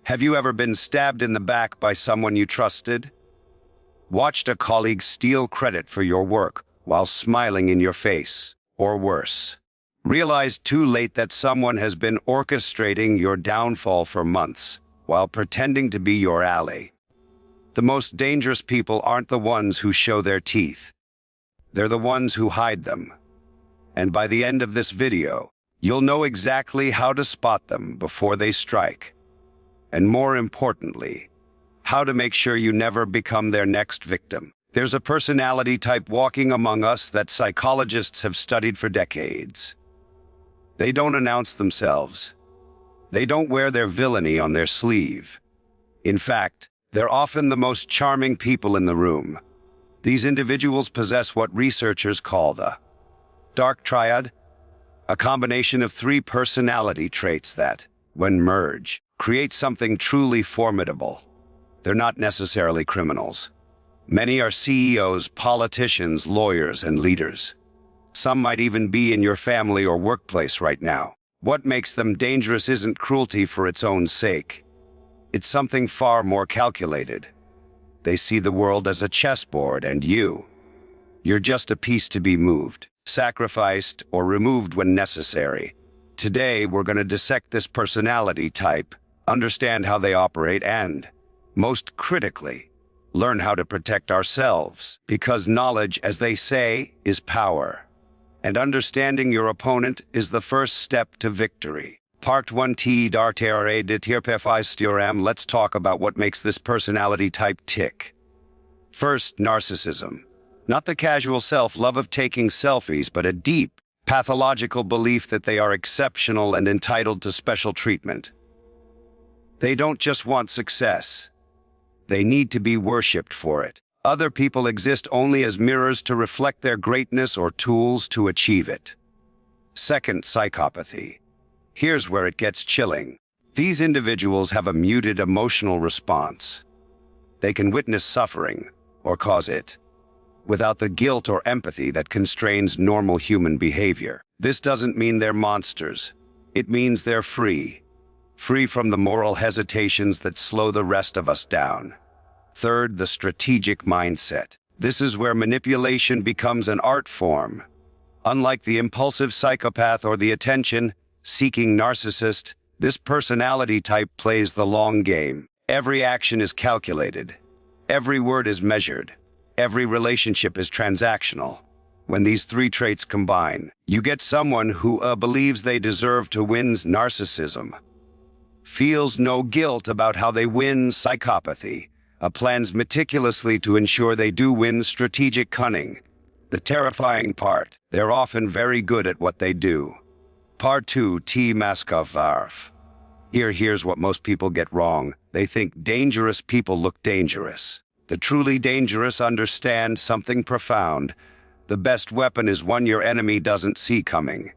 Have you ever been stabbed in the back by someone you trusted? Watched a colleague steal credit for your work while smiling in your face, or worse? Realized too late that someone has been orchestrating your downfall for months while pretending to be your ally? The most dangerous people aren't the ones who show their teeth. They're the ones who hide them. And by the end of this video, you'll know exactly how to spot them before they strike. And more importantly, how to make sure you never become their next victim. There's a personality type walking among us that psychologists have studied for decades. They don't announce themselves. They don't wear their villainy on their sleeve. In fact, they're often the most charming people in the room. These individuals possess what researchers call the dark triad, a combination of three personality traits that, when merged, create something truly formidable. They're not necessarily criminals. Many are CEOs, politicians, lawyers, and leaders. Some might even be in your family or workplace right now. What makes them dangerous isn't cruelty for its own sake. It's something far more calculated. They see the world as a chessboard, and you're just a piece to be moved, sacrificed, or removed when necessary. Today, we're going to dissect this personality type, understand how they operate, and, most critically, learn how to protect ourselves. Because knowledge, as they say, is power. And understanding your opponent is the first step to victory. Part 1 T d'artere de tirpefistioram. Let's talk about what makes this personality type tick. First, narcissism. Not the casual self-love of taking selfies, but a deep, pathological belief that they are exceptional and entitled to special treatment. They don't just want success. They need to be worshipped for it. Other people exist only as mirrors to reflect their greatness or tools to achieve it. Second, psychopathy. Here's where it gets chilling. These individuals have a muted emotional response. They can witness suffering, or cause it, without the guilt or empathy that constrains normal human behavior. This doesn't mean they're monsters. It means they're free. Free from the moral hesitations that slow the rest of us down. Third, the strategic mindset. This is where manipulation becomes an art form. Unlike the impulsive psychopath or the attention-seeking narcissist, this personality type plays the long game. Every action is calculated. Every word is measured. Every relationship is transactional. When these three traits combine, you get someone who believes they deserve to win's narcissism. Feels no guilt about how they win psychopathy. Plans meticulously to ensure they do win strategic cunning. The terrifying part, they're often very good at what they do. Part 2 T Machiavelli. Here's what most people get wrong. They think dangerous people look dangerous. The truly dangerous understand something profound. The best weapon is one your enemy doesn't see coming.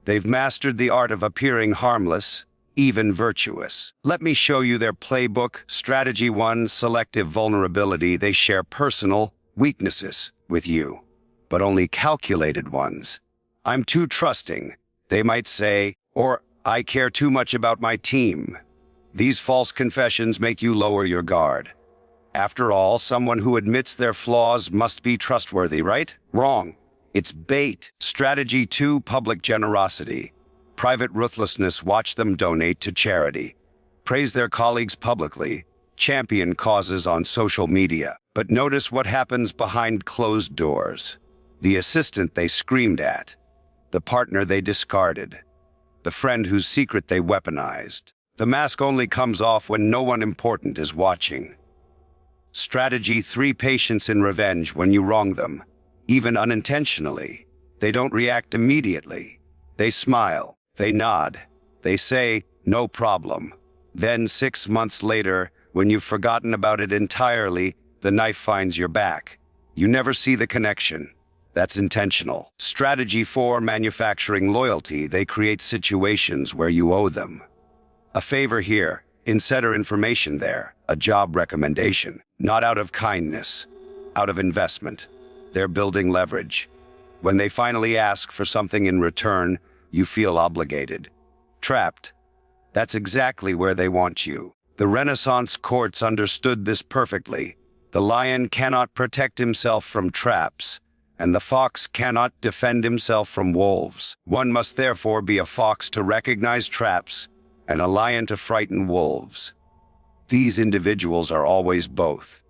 They've mastered the art of appearing harmless, even virtuous. Let me show you their playbook. Strategy 1, selective vulnerability. They share personal weaknesses with you, but only calculated ones. I'm too trusting, they might say, or I care too much about my team. These false confessions make you lower your guard. After all, someone who admits their flaws must be trustworthy, right? Wrong. It's bait. Strategy 2, public generosity. Private ruthlessness. Watch them donate to charity, praise their colleagues publicly, champion causes on social media. But notice what happens behind closed doors. The assistant they screamed at, the partner they discarded, the friend whose secret they weaponized. The mask only comes off when no one important is watching. Strategy 3, patience and revenge. When you wrong them, even unintentionally, they don't react immediately. They smile. They nod. They say, no problem. Then 6 months later, when you've forgotten about it entirely, the knife finds your back. You never see the connection. That's intentional. Strategy 4, manufacturing loyalty. They create situations where you owe them a favor here, insider information there, a job recommendation. Not out of kindness, out of investment. They're building leverage. When they finally ask for something in return, you feel obligated. Trapped. That's exactly where they want you. The Renaissance courts understood this perfectly. The lion cannot protect himself from traps, and the fox cannot defend himself from wolves. One must therefore be a fox to recognize traps, and a lion to frighten wolves. These individuals are always both.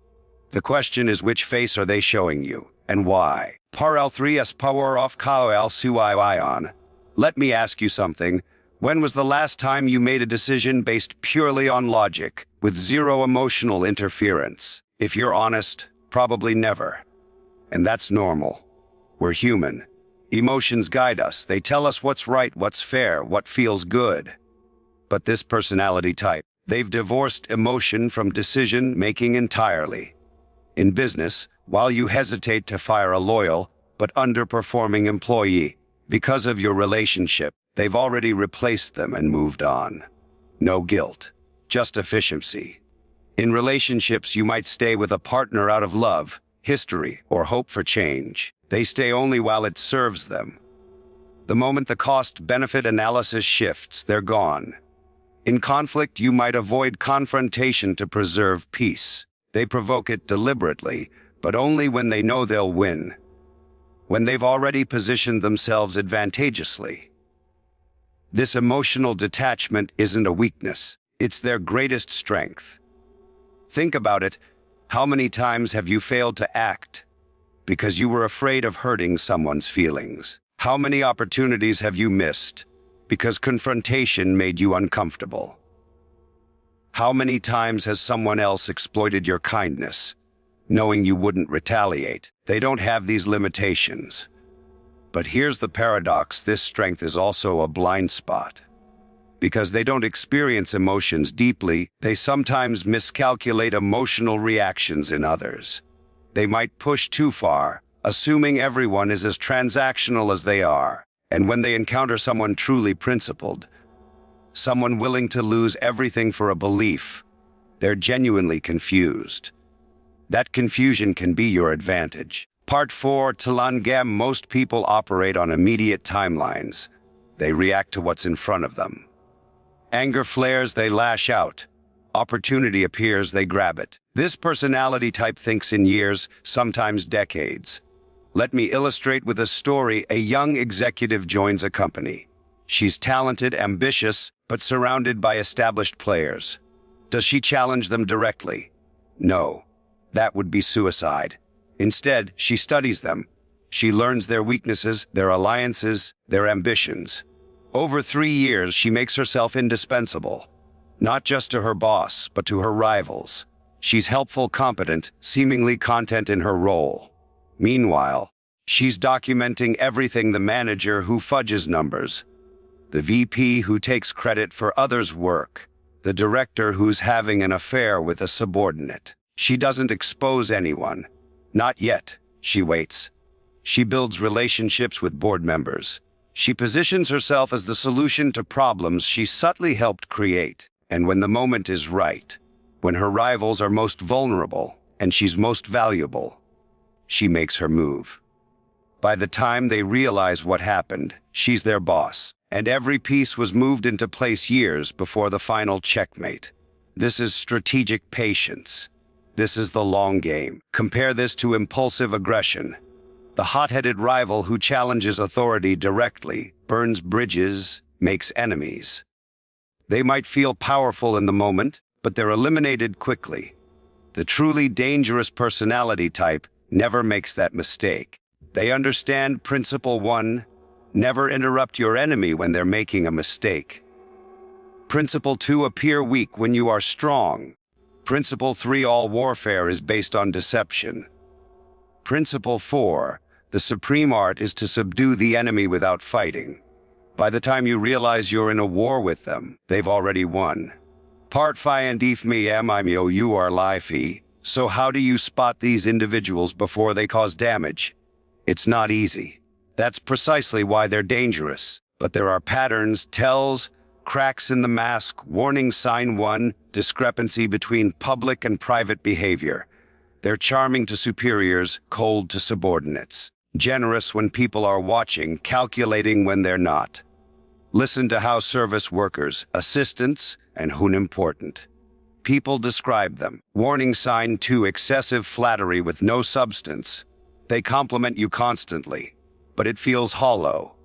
The question is, which face are they showing you, and why? Par 3s power off Kao Suion. Let me ask you something. When was the last time you made a decision based purely on logic, with zero emotional interference? If you're honest, probably never. And that's normal. We're human. Emotions guide us. They tell us what's right, what's fair, what feels good. But this personality type, they've divorced emotion from decision-making entirely. In business, while you hesitate to fire a loyal but underperforming employee because of your relationship, they've already replaced them and moved on. No guilt, just efficiency. In relationships, you might stay with a partner out of love, history, or hope for change. They stay only while it serves them. The moment the cost-benefit analysis shifts, they're gone. In conflict, you might avoid confrontation to preserve peace. They provoke it deliberately, but only when they know they'll win. When they've already positioned themselves advantageously. This emotional detachment isn't a weakness. It's their greatest strength. Think about it. How many times have you failed to act because you were afraid of hurting someone's feelings? How many opportunities have you missed because confrontation made you uncomfortable? How many times has someone else exploited your kindness, knowing you wouldn't retaliate? They don't have these limitations. But here's the paradox: this strength is also a blind spot. Because they don't experience emotions deeply, they sometimes miscalculate emotional reactions in others. They might push too far, assuming everyone is as transactional as they are. And when they encounter someone truly principled, someone willing to lose everything for a belief, they're genuinely confused. That confusion can be your advantage. Part 4, Talangam. Most people operate on immediate timelines. They react to what's in front of them. Anger flares, they lash out. Opportunity appears, they grab it. This personality type thinks in years, sometimes decades. Let me illustrate with a story. A young executive joins a company. She's talented, ambitious, but surrounded by established players. Does she challenge them directly? No. That would be suicide. Instead, she studies them. She learns their weaknesses, their alliances, their ambitions. Over 3 years, she makes herself indispensable, not just to her boss, but to her rivals. She's helpful, competent, seemingly content in her role. Meanwhile, she's documenting everything: the manager who fudges numbers, the VP who takes credit for others' work, the director who's having an affair with a subordinate. She doesn't expose anyone. Not yet. She waits. She builds relationships with board members. She positions herself as the solution to problems she subtly helped create. And when the moment is right, when her rivals are most vulnerable and she's most valuable, she makes her move. By the time they realize what happened, she's their boss, and every piece was moved into place years before the final checkmate. This is strategic patience. This is the long game. Compare this to impulsive aggression. The hot-headed rival who challenges authority directly, burns bridges, makes enemies. They might feel powerful in the moment, but they're eliminated quickly. The truly dangerous personality type never makes that mistake. They understand Principle 1, never interrupt your enemy when they're making a mistake. Principle 2, appear weak when you are strong. Principle 3, all warfare is based on deception. Principle 4, the supreme art is to subdue the enemy without fighting. By the time you realize you're in a war with them, they've already won. Part 5, and if me am I me you are life. So how do you spot these individuals before they cause damage? It's not easy. That's precisely why they're dangerous. But there are patterns, tells, cracks in the mask. Warning sign 1, discrepancy between public and private behavior. They're charming to superiors, cold to subordinates. Generous when people are watching, calculating when they're not. Listen to how service workers, assistants, and unimportant. People describe them. Warning sign 2, excessive flattery with no substance. They compliment you constantly, but it feels hollow.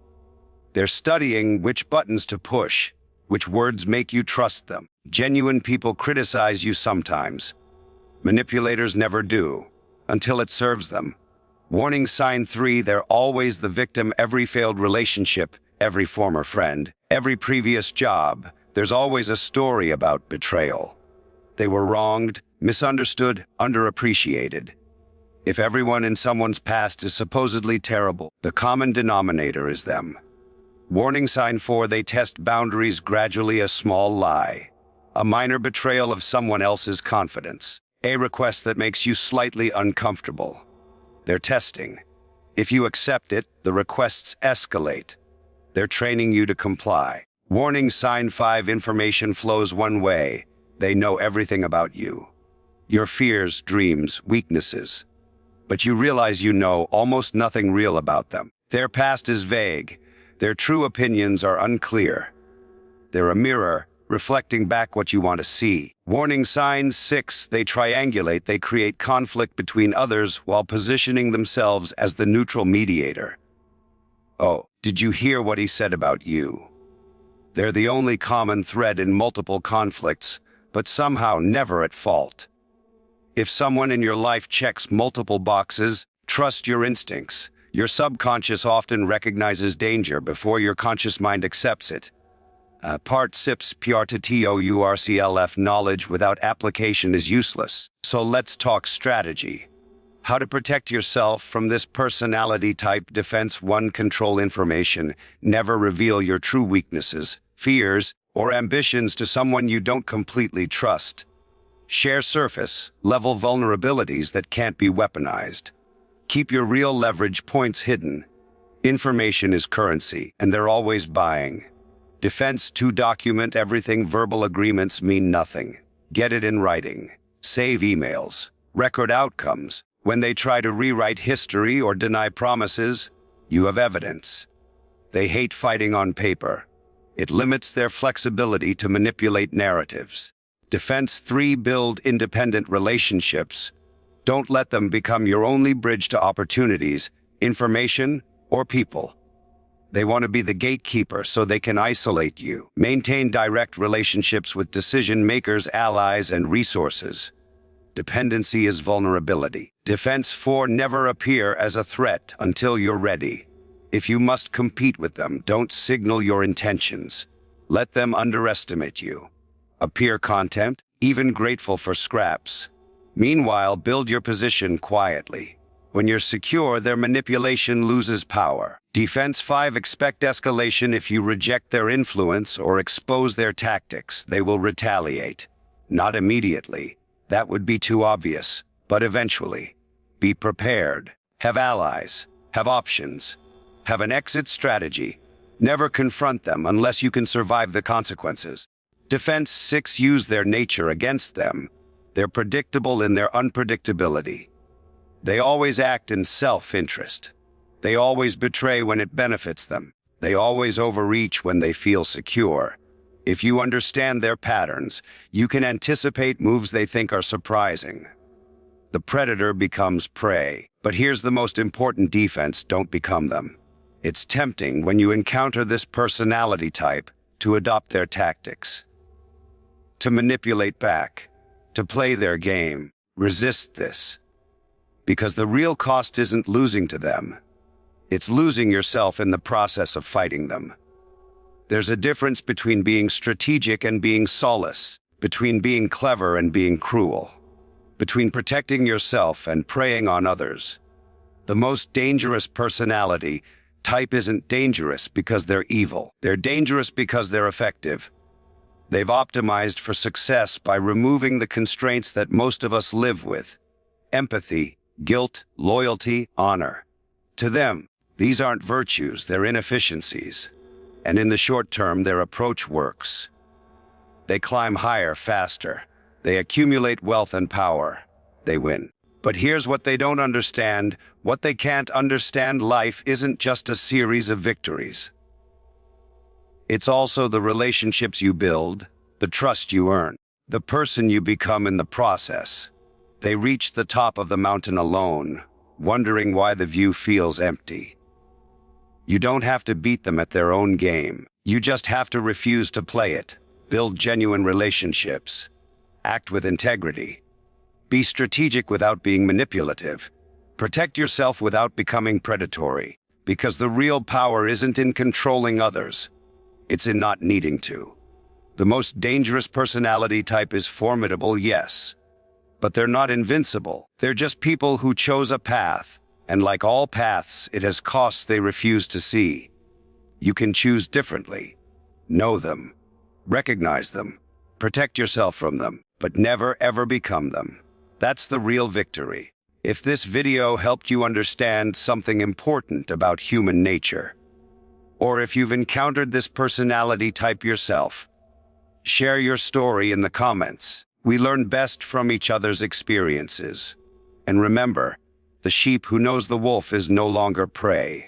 They're studying which buttons to push, which words make you trust them. Genuine people criticize you sometimes. Manipulators never do, until it serves them. Warning sign 3, they're always the victim. Every failed relationship, every former friend, every previous job, there's always a story about betrayal. They were wronged, misunderstood, underappreciated. If everyone in someone's past is supposedly terrible, the common denominator is them. Warning sign 4, they test boundaries gradually. A small lie, a minor betrayal of someone else's confidence, a request that makes you slightly uncomfortable. They're testing. If you accept it, the requests escalate. They're training you to comply. Warning sign 5, information flows one way. They know everything about you. Your fears, dreams, weaknesses. But you realize you know almost nothing real about them. Their past is vague. Their true opinions are unclear. They're a mirror, reflecting back what you want to see. Warning sign 6, they triangulate. They create conflict between others while positioning themselves as the neutral mediator. Oh, did you hear what he said about you? They're the only common thread in multiple conflicts, but somehow never at fault. If someone in your life checks multiple boxes, trust your instincts. Your subconscious often recognizes danger before your conscious mind accepts it. Part sips PRTTOURCLF, knowledge without application is useless. So let's talk strategy. How to protect yourself from this personality type. Defense 1, control information. Never reveal your true weaknesses, fears, or ambitions to someone you don't completely trust. Share surface level vulnerabilities that can't be weaponized. Keep your real leverage points hidden. Information is currency, and they're always buying. Defense 2, document everything. Verbal agreements mean nothing. Get it in writing. Save emails. Record outcomes. When they try to rewrite history or deny promises, you have evidence. They hate fighting on paper. It limits their flexibility to manipulate narratives. Defense 3, build independent relationships. Don't let them become your only bridge to opportunities, information, or people. They want to be the gatekeeper so they can isolate you. Maintain direct relationships with decision makers, allies, and resources. Dependency is vulnerability. Defense 4, never appear as a threat until you're ready. If you must compete with them, don't signal your intentions. Let them underestimate you. Appear content, even grateful for scraps. Meanwhile, build your position quietly. When you're secure, their manipulation loses power. Defense 5, expect escalation. If you reject their influence or expose their tactics, they will retaliate. Not immediately. That would be too obvious, but eventually. Be prepared. Have allies. Have options. Have an exit strategy. Never confront them unless you can survive the consequences. Defense 6, use their nature against them. They're predictable in their unpredictability. They always act in self-interest. They always betray when it benefits them. They always overreach when they feel secure. If you understand their patterns, you can anticipate moves they think are surprising. The predator becomes prey. But here's the most important defense: don't become them. It's tempting when you encounter this personality type to adopt their tactics, to manipulate back, to play their game. Resist this. Because the real cost isn't losing to them. It's losing yourself in the process of fighting them. There's a difference between being strategic and being soulless, between being clever and being cruel, between protecting yourself and preying on others. The most dangerous personality type isn't dangerous because they're evil. They're dangerous because they're effective. They've optimized for success by removing the constraints that most of us live with: empathy, guilt, loyalty, honor. To them, these aren't virtues, they're inefficiencies. And in the short term, their approach works. They climb higher, faster. They accumulate wealth and power. They win. But here's what they don't understand. What they can't understand: life isn't just a series of victories. It's also the relationships you build, the trust you earn, the person you become in the process. They reach the top of the mountain alone, wondering why the view feels empty. You don't have to beat them at their own game. You just have to refuse to play it. Build genuine relationships. Act with integrity. Be strategic without being manipulative. Protect yourself without becoming predatory, because the real power isn't in controlling others. It's in not needing to. The most dangerous personality type is formidable, yes, but they're not invincible. They're just people who chose a path, and like all paths, it has costs they refuse to see. You can choose differently. Know them. Recognize them. Protect yourself from them, but never ever become them. That's the real victory. If this video helped you understand something important about human nature, or if you've encountered this personality type yourself, share your story in the comments. We learn best from each other's experiences. And remember, the sheep who knows the wolf is no longer prey.